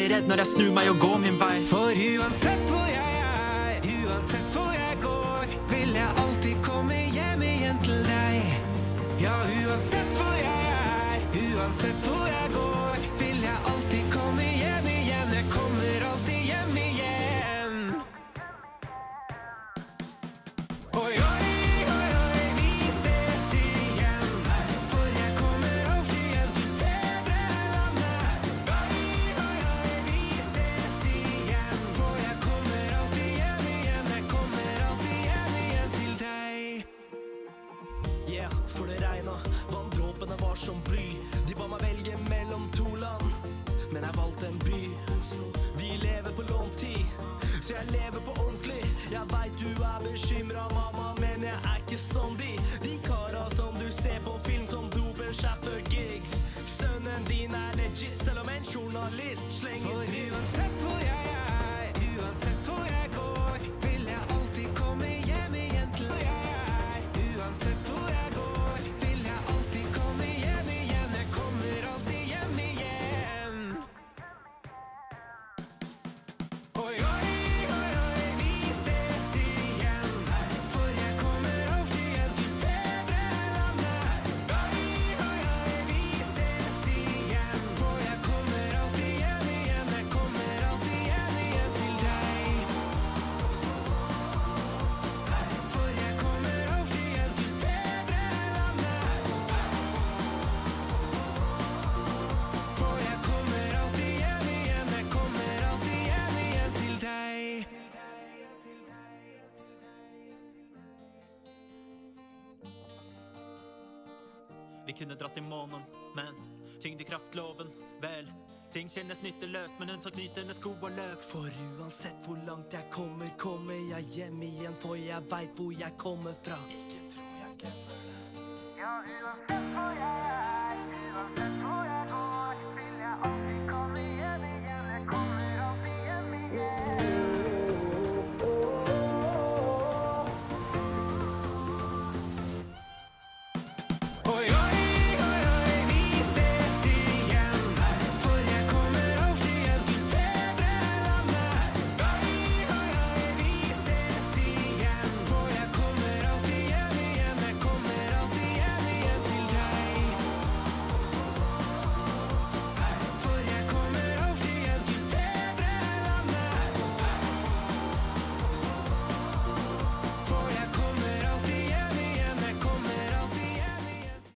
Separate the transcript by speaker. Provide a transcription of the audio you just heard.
Speaker 1: aldri redd når jeg snur meg og går min vei.
Speaker 2: For uansett hvor jeg er, uansett hvor jeg går, vil jeg alltid komme hjem igjen til deg. Ja, uansett hvor jeg er, uansett hvor jeg går, vil jeg alltid komme hjem igjen. Jeg kommer alltid hjem igjen. Oi, oi, oi, oi, vi ses igjen, for jeg kommer alltid hjem til fedrelandet. Oi, oi, oi, vi ses igjen, for jeg kommer alltid hjem igjen. Jeg kommer alltid hjem igjen til deg.
Speaker 3: Yeah, for det regnet, vanndråpene var som bly. De ba meg velge mellom to land, men jeg valgte en by. Vi lever på låntid, så jeg lever på ordentlig. Jeg vet du er bekymret, mamma, men jeg er ikke som de kara som du ser på film som doper seg for gigs. Sønnen din er legit, selv om en journalist slenger
Speaker 2: For
Speaker 3: dritt.
Speaker 2: uansett hvor jeg er, uansett hvor jeg går, vil jeg alltid komme hjem igjen til deg. Uansett hvor jeg går, vil jeg alltid komme hjem igjen. Jeg kommer alltid hjem igjen. Oi, oi, oi, oi, vi ses igjen, for jeg kommer alltid hjem til fedrelandet. Oi, oi, oi, vi ses igjen, for jeg kommer alltid hjem igjen. Jeg kommer alltid hjem igjen til deg. For jeg kommer alltid hjem til fedrelandet. For jeg kommer alltid hjem igjen. Jeg kommer alltid hjem igjen til deg.
Speaker 1: Vi kunne dratt til månen, men tyngdekraftloven, vel. Ting kjennes nytteløst, men hun så knytende sko og løp.
Speaker 3: For uansett hvor langt jeg kommer, kommer jeg hjem igjen, for jeg vet hvor jeg kommer fra.
Speaker 2: Ja, uansett hvor jeg